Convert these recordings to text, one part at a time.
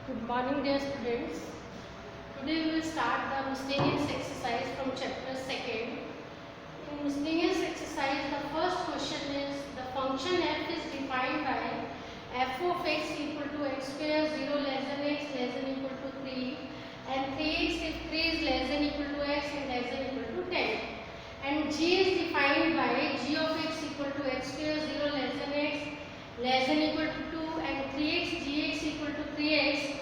Good morning, dear students. Today we will start the miscellaneous exercise from chapter 2nd. In miscellaneous exercise, the first question is the function f is defined by f of x equal to x square 0 less than x less than equal to 3 and 3x if 3 is less than equal to x and less than equal to 10. And g is defined by g of x equal to x square 0 less than x less than equal to 2 and 3x gx equal to 3x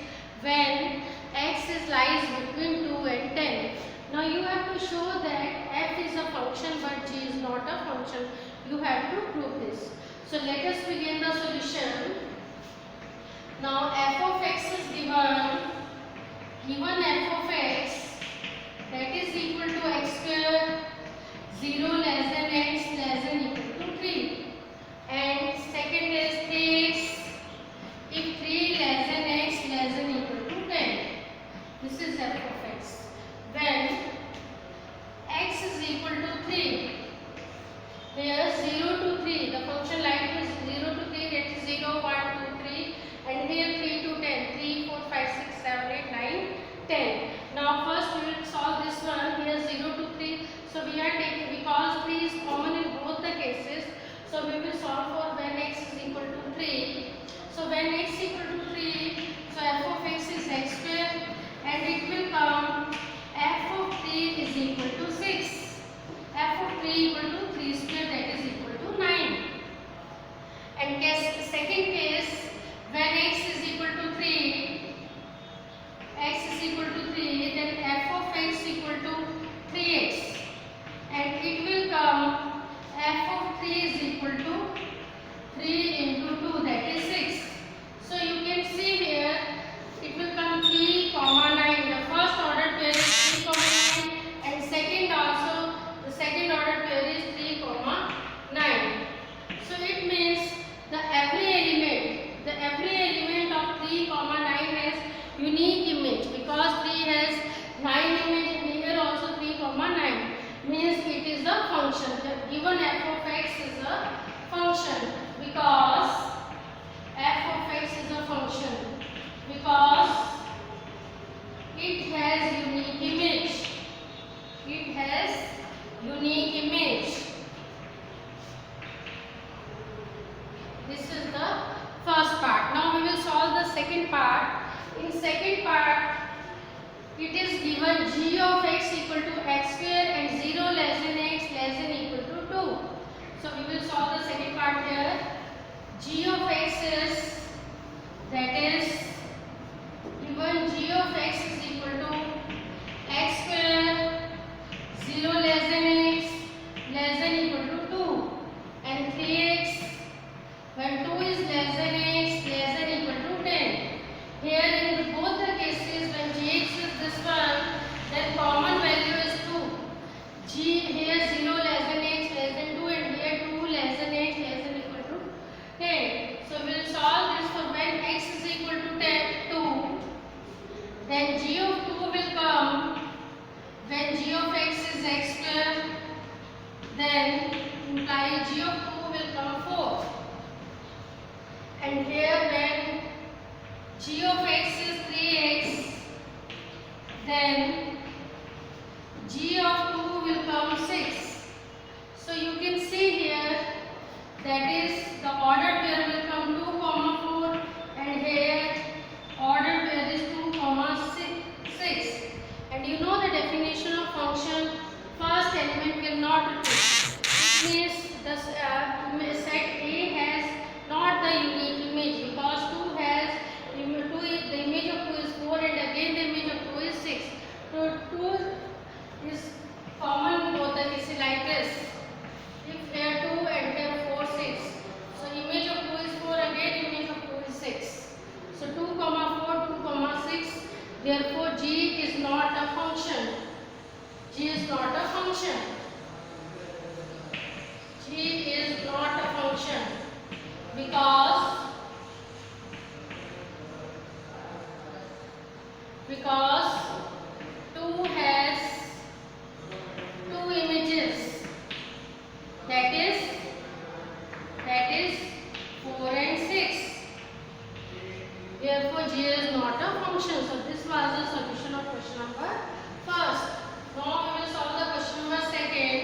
when x is lies between 2 and 10. Now you have to show that f is a function but g is not a function. You have to prove this. So let us begin the solution. Now f of x is given f of x that is equal to x square 0 less than x less than equal to 3 and second is 3x if 3 less than x less than equal to 10. This is f of x. When x is equal to 3, here 0 to 3, the function line is 0 to 3, that is 0, 1, 2, 3 and here 3 to 10, 3, 4, 5, 6, 7, 8, 9, 10. Now first we will solve this one, here 0 to 3, so we are taking, because 3 is common in both the cases, so we will solve for when x is equal to 3. So when x equal to 3, so f of x is x square and it will come f of 3 is equal to 6. F of 3 equal to 3 square that is equal to 9. And guess second case, when x is equal to 3, then f of x equal to 3x and it will come f of 3 is equal to 3 into 2 that is 6. So you can see here it will come 3, 9. The first order pair is 3, 9 and second also the second order pair is 3, 9. So it means every element of 3, 9 has unique image because 3 has 9 image and here also 3, 9 means it is a function. The given f of x is a function because f of x is a function because it has unique image. It has unique image. This is the first part. Now we will solve the second part. In second part, it is given g of x equal to x square and 0 less than x less than equal to 2. So we will solve the second part here. G of x is, that is given g of x is equal to x square 0 less than x less than equal to 2 and 3x when 2 is less than x less than equal to 10. Here in both the cases when gx is this one, then common value is 2. G here 0 less than x less than 2 and here 2 less than x less than equal to 10. So we will solve this for when x is equal to 2. Then g of 2 will come when g of x is x square, then imply g of 2 will come 4. And here when g of x is 3x, then g of 2 will come 6. So you can see here that is the ordered pair will come 2, 4 and here ordered pair is 2, 6. And you know the definition of function, first element will not repeat. It means the set A has not the unique image because 2 has the image of 2 is 4 and again the image of 2 is 6. So 2 is common in both the cases like this. If here 2 and here 4, 6. So image of 2 is 4, again image of 2 is 6. So 2, 4, 2, 6. Therefore g is not a function. G is not a function. G is not a function because 2 has 2 images, that is 4 and 6. Therefore G is not a function. So this was the solution of question number first. Now we will solve the question number second.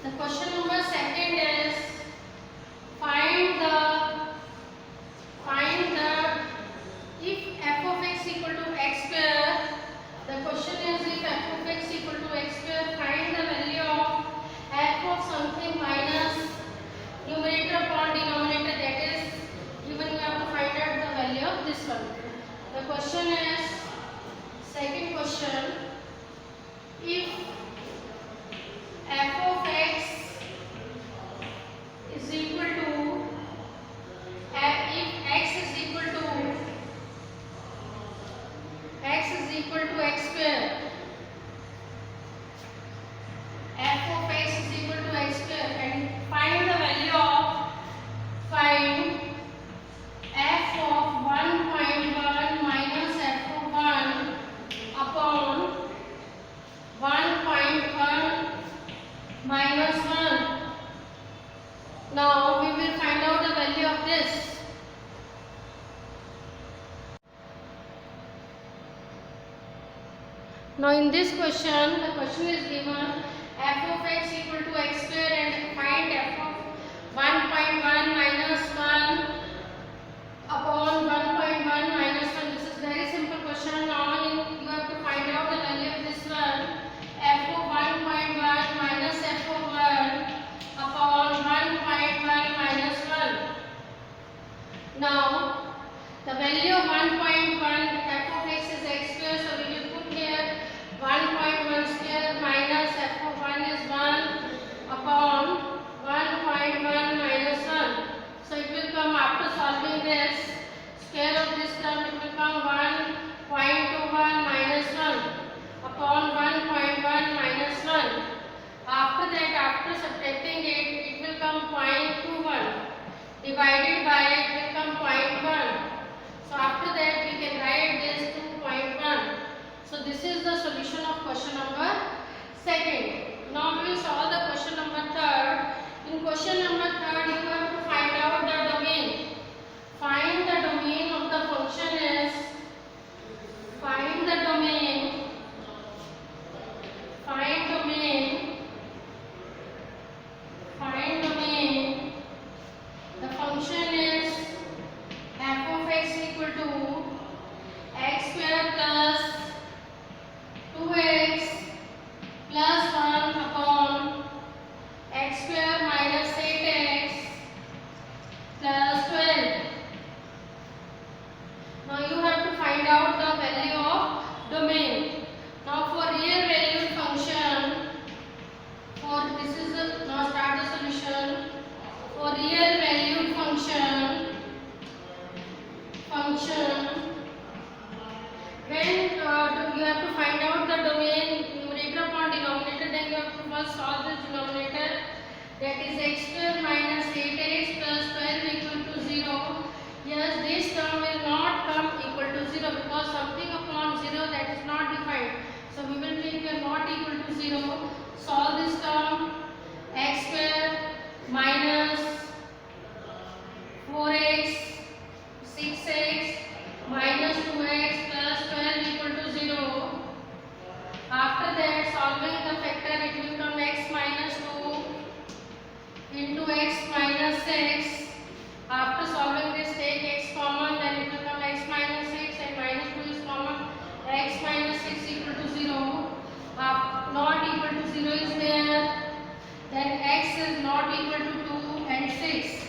The question number second is find the if f of x equal to x square. The question is if f of x equal to x square, find the value of f of something minus numerator upon denominator, that is given you have to find out the value of this one. The question is second question, if f of x is equal to x square, f of x is equal to x square, and find the value of f of 1.1 minus f of 1 upon 1.1 minus 1. Now we will find out the value of this. Now in this question, the question is given f of x equal to x square and find f of 1.1 minus 1 upon 1.1 minus 1. This is very simple question. Now you have to find out the value of this one, f of 1.1 minus f of 1 upon 1.1 minus 1. Now the value of 1.1, f of x is x square, so we will put here 1.1 square minus f of 1 is 1 upon 1.1 minus 1. So it will come, after solving this, square of this term, it will come 1.21 minus 1 upon 1.1 minus 1. After that, after subtracting it, it will come 0.21. Divided by it will come 0.1. So after that we can write this 2.1. So this is the solution of question number second. Now we will solve the question number third. In question number third, you have to find out the domain. Find the domain of the function is, find the domain, find domain, find domain. The function is f of x equal to x square plus 2x plus 1 upon x square minus 8x plus 12. Now you have to find out the value of domain. Now for real valued function, this is the, now start the solution. For real valued function, when you have to find out the domain, numerator upon denominator, then you have to first solve this denominator, that is x square minus 8x plus 12 equal to 0. Yes, this term will not come equal to 0 because something upon 0 that is not defined. So we will take here not equal to 0. Solve this term, x square minus 4x 6x minus 2x plus 12 equal to 0. After that, solving the factor, it will come x minus 2 into x minus 6. After solving this, take x common, then it will come x minus 6 and minus 2 is common, x minus 6 equal to 0. Not equal to 0 is there, then x is not equal to 2 and 6.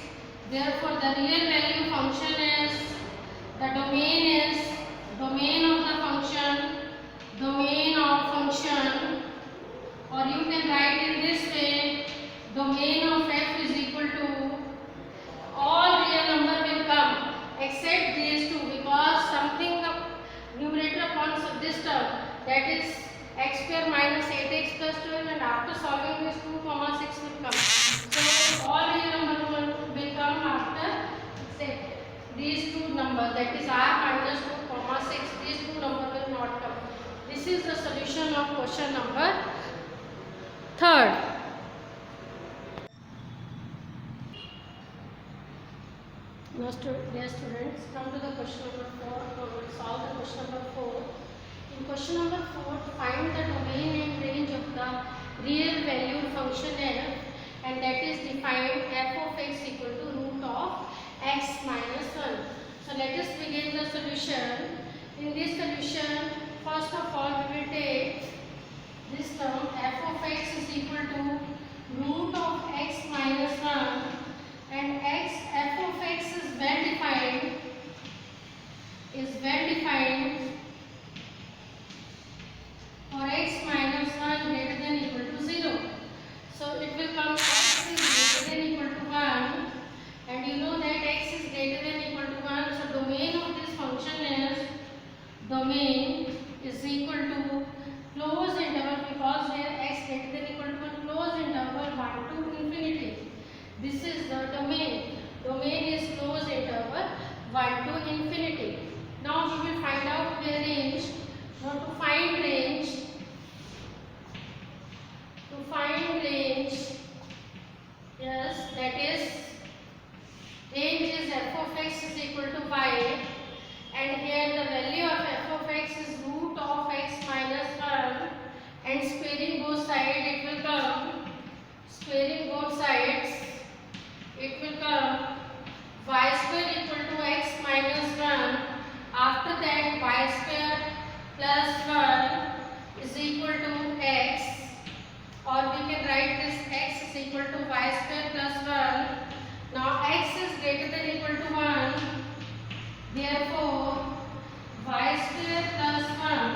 Therefore, the real value function is, the domain is, domain of the function, domain of function, or you can write in this way, domain of f is equal to, all real number will come except these two, because something of numerator upon this term, that is x square minus 8x plus 12, and after solving this 2 comma 6 will come. So all real number will come after these two numbers, that is r minus 2 comma 6. These two numbers will not come. This is the solution of question number third. Now, dear students, come to the question number 4. solve the question number 4. In question number 4, find the domain and range of the real valued function f, and that is defined f of x equal to root of x minus 1. So let us begin the solution. In this solution, first of all we will take this term f of x is equal to root of x minus 1, and f of x is well defined for x minus 1 greater than equal to 0. So it will come x is greater than equal to 1, and you know that x is greater than equal to 1. So domain of this function is equal to closed interval, because here x greater than equal to 1, closed interval 1 to infinity. This is the domain. Domain is closed interval 1 to infinity. Now we will find out the range. Now to find range, yes, that is range is f of x is equal to y, and here the value of f of x is root of x minus 1, and squaring both sides it will come, y square equal to x minus 1. After that y square plus 1 is equal to x, or we can write this x is equal to y square plus 1. Now x is greater than equal to 1, therefore y square plus 1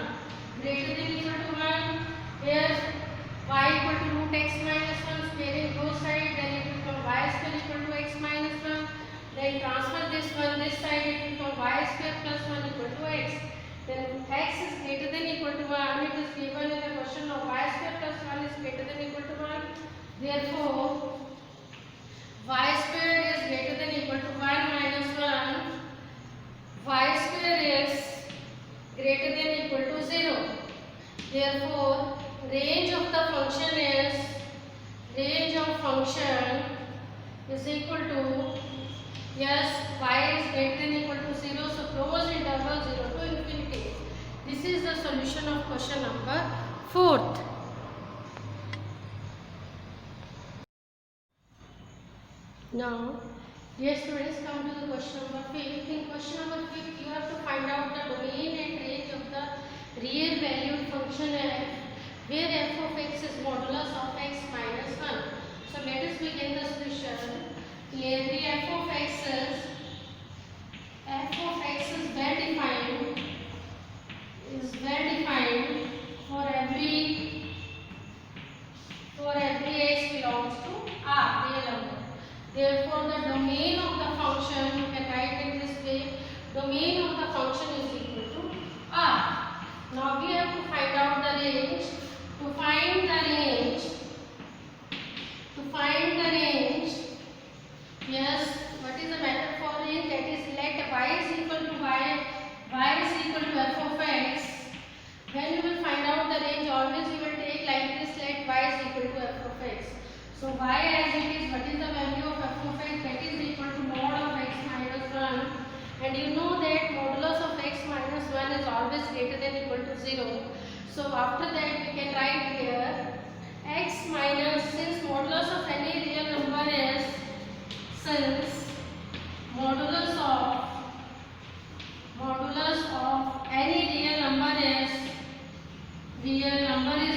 greater than equal to 1. Here y equal to root x minus 1, squaring both sides, then it will become y square equal to x minus 1. Then transfer this one this side, it will become y square plus 1 equal to x. Then x is greater than equal to 1. It is given in the question of y square plus 1 is greater than equal to 1. Therefore, y square is greater than equal to 1 minus 1. Y square is greater than equal to 0. Therefore, range of function is equal to, yes, y is greater than equal to 0, so close interval 0 to infinity. This is the solution of question number 4th. Now, dear students, come to the question number 5th. In question number 5th, you have to find out the domain and range of the real valued function f, where f of x is modulus of x minus 1. So let us begin the solution. Clearly f of x is well defined for every x belongs to R, real number. Therefore, the domain of the function, you can write in this way, domain of the function is equal to R. Now we have to find out the range. To find the range, yes, what is the method for range? That is, let y is equal to f of x. When you will find out the range, always you will take like this, let y is equal to f of x. So y as it is, what is the value of f of x? That is equal to mod of x minus 1. And you know that modulus of x minus 1 is always greater than equal to 0. So after that we can write here x minus, since modulus of any real number is, modulus of any real number is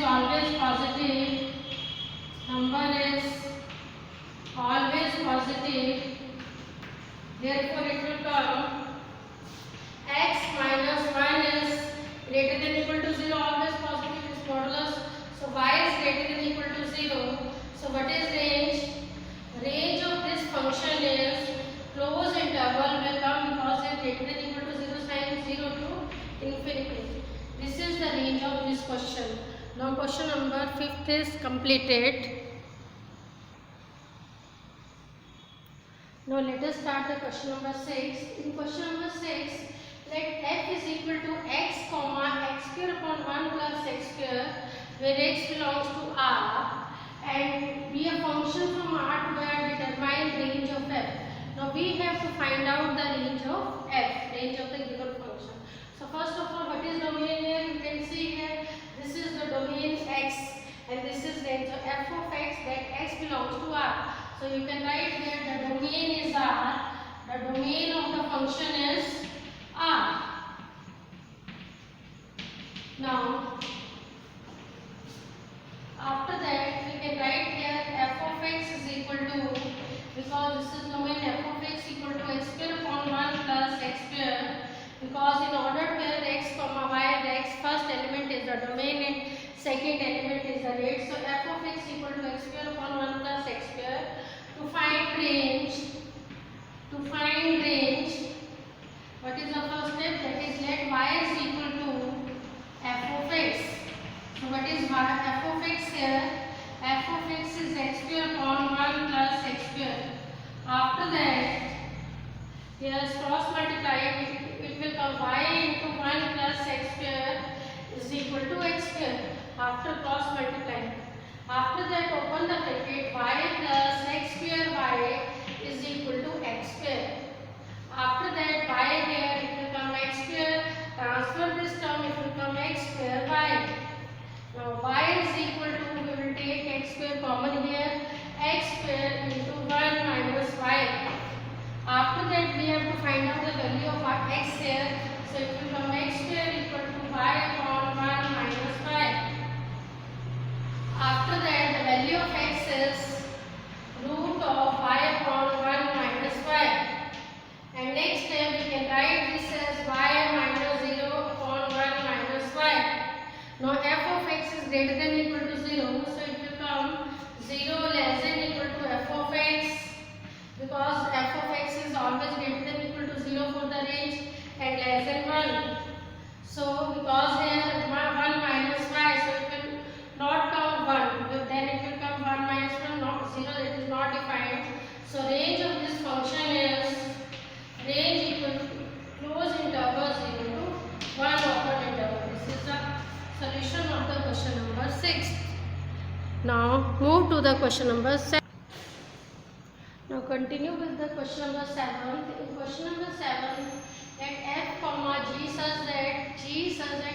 always positive. Therefore it will come x minus 1 is greater than equal to 0, always positive is modulus. So y is greater than equal to 0. So what is range? Range of this function is closed interval will come, because it is greater than equal to 0 sign 0 to infinity. This is the range of this question. Now question number 5th is completed. Now let us start the question number 6. In question number 6, let f is equal to x comma x square upon 1 plus x square, where x belongs to R, and be a function from R to where determine range of f. Now we have to find out the range of f, range of the given function. belongs to R. So you can write here the domain is R. The domain of the function is R. Now after that we can write here f of x is equal to, because this is domain, f of x equal to x square upon 1 plus x square, because in order to have x comma y, the x first element is the domain and second element is the rate. So f of x equal to x square upon 1 plus x square. To find range, what is the first step? That is, let y is equal to f of x. So what is f of x here? F of x is x square upon 1 plus x square. After that, here cross multiply, it will come y into 1 plus x square is equal to x square. After cross multiply, after that open the bracket, y plus x square y is equal to x square. After that, y here it will come x square. Transfer this term, it will come x square y. Now y is equal to, we will take x square common here, x square into 1 minus y. After that we have to find out the value of our x here. So it will come x square equal to y upon 1 minus y. After that the value of x is root of y upon 1 minus y. And next step we can write this as y minus 0 upon 1 minus y. Now f of x is greater than or equal to 0, so it will come 0 less than or equal to f of x, because f of x is always greater than or equal to 0 for the range and less than 1. So because here 1 minus y, so it will not come 1, then it will come 1 minus 1, not 0, that is not defined. So range of this function is range equal to close interval 0 to 1 open interval. This is the solution of the question number 6. Now move to the question number 7. Now continue with the question number 7. In question number 7, let f comma g such that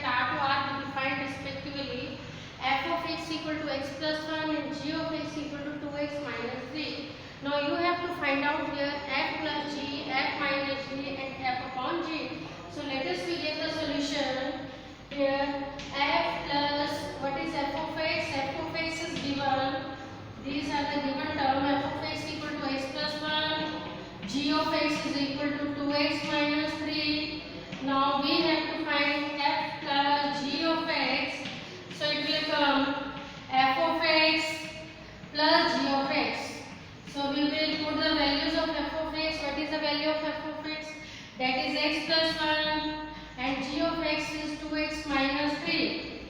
r to r be defined respectively. F of x equal to x plus 1 and g of x equal to 2x minus 3. Now you have to find out here f plus g, f minus g and f upon g. So let us begin the solution. Here f plus, what is f of x? F of x is given. These are the given term. F of x equal to x plus 1. G of x is equal to 2x minus 3. Now we have to find f plus g of x. So it will come f of x plus g of x. So we will put the values of f of x. What is the value of f of x? That is x plus 1 and g of x is 2x minus 3.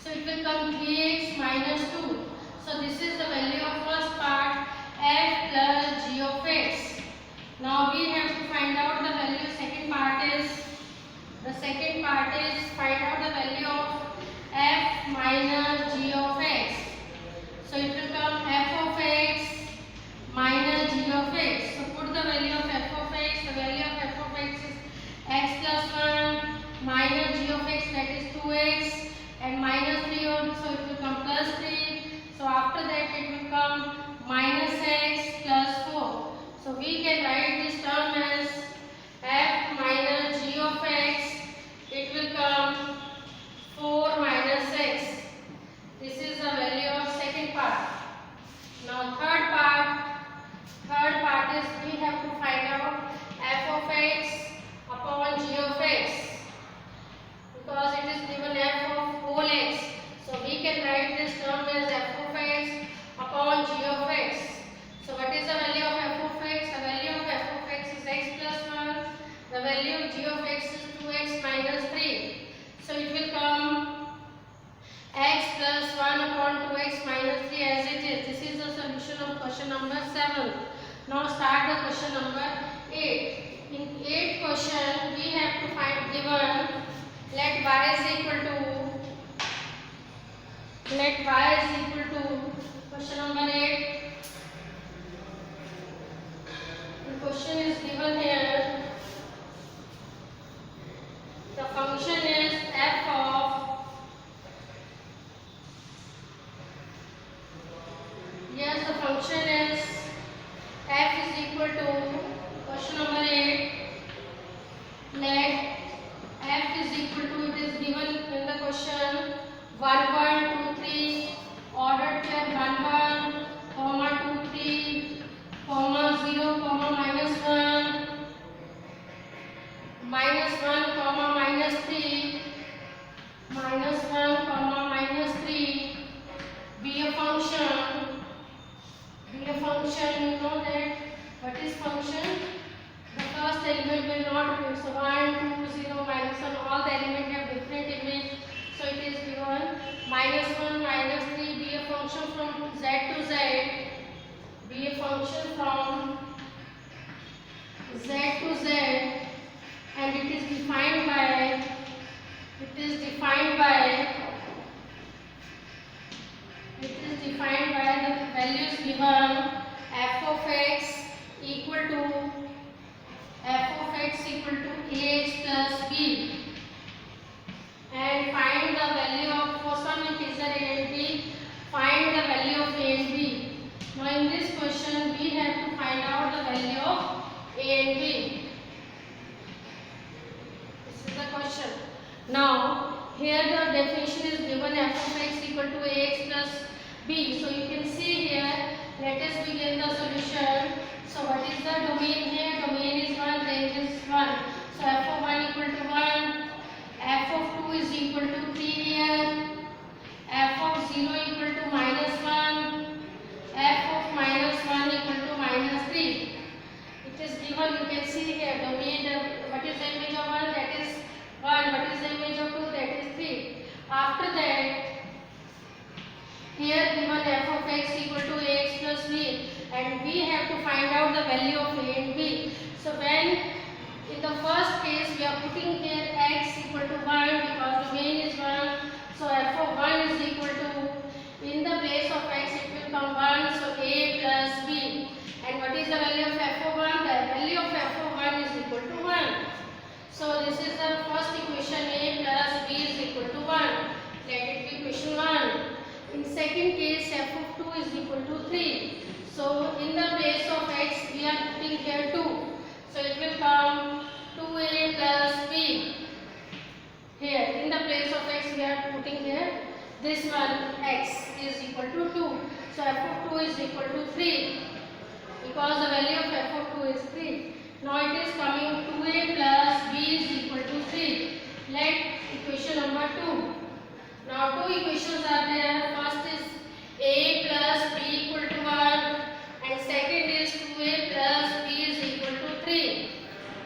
So it will come 3x minus 2. So this is the value of first part, f plus g of x. Now we have to find out the value. Second part is find out the value of f minus g of x. So it will come f of x minus g of x. So put the value of f of x. The value of f of x is x plus 1 minus g of x, that is 2x, and minus 3 also, it will come plus 3. So after that it will come minus x plus 4. So we can write this term as f minus g of x. It will come 4 minus x. This is the value of second part. Now third part is we have to find out f of x upon g of x, because it is given f of whole x. So we can write this term as f of x upon g of x. So what is the value of f of x? The value of f of x is x plus 1. The value of g of x is 2x minus 3. So it will come x plus 1 upon 2x minus 3 as it is. This is the solution of question number 7. Now start the question number 8. In 8th question we have to find given, let y is equal to, question number 8. The question is given here. The function is f of yes, -1 comma -3, -1 comma -3 be a function. Be a function, you know that what is function? The first element will not be, so 1, 2, 0, -1, all the elements have different image. So it is given -1, -3 be a function from z to z, be a function from z to z, and it is defined by the values given f of x equal to ax plus b, and find the value of for some integer a and b, find the value of a and b. Now in this question we have to find out the value of a and b. This is the question. Now here the definition is given f of x equal to ax plus b. So you can see here, let us begin the solution. So what is the domain here? Domain is 1, range is 1. So f of 1 equal to 1, f of 2 is equal to 3 here, f of 0 equal to -1, f of -1 equal to -3. It is given, you can see here, domain, what is the image of 1? That is 1. What is the image of 2? That is 3. After that, here given f of x equal to ax plus b, and we have to find out the value of a and b. So when in the first case we are putting here x equal to 1 because domain is 1, so f of 1 is equal to, in the place of x it will come 1, so a plus b. And what is the value of f of 1? The value of f of 1 is equal to 1. So this is the first equation, a plus b is equal to 1. Let it be equation 1. In second case, f of 2 is equal to 3. So in the place of x we are putting here 2. So it will come 2a plus b. Here in the place of x we are putting here this one, x is equal to 2. So f of 2 is equal to 3 because the value of f of 2 is 3. Now it is coming 2a plus b is equal to 3. Let equation number 2. Now two equations are there. First is a plus b equal to 1 and second is 2a plus b is equal to 3.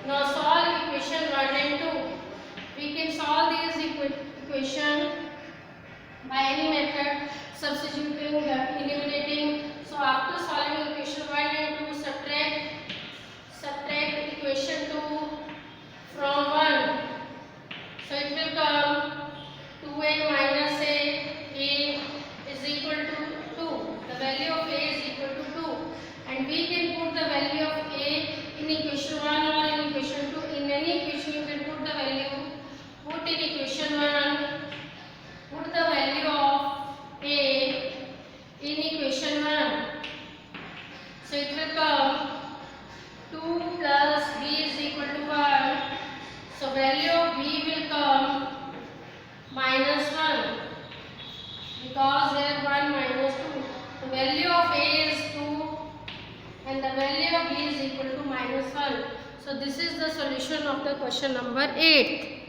Now solve equation 1 and 2. We can solve these equation by any method, substituting, eliminating. So after solving equation 1 and 2, subtract equation 2 from 1. So it will come 2a minus a is equal to 2. The value of a is equal to 2. And we can put the value of a in equation 1 or in equation 2. In any equation you can put the value. Put in equation 1. Put the value of a in equation 1. So it will come 2 plus b is equal to 1. So value of b will come -1 because here 1 minus 2. The value of a is 2 and the value of b is equal to -1. So this is the solution of the question number 8.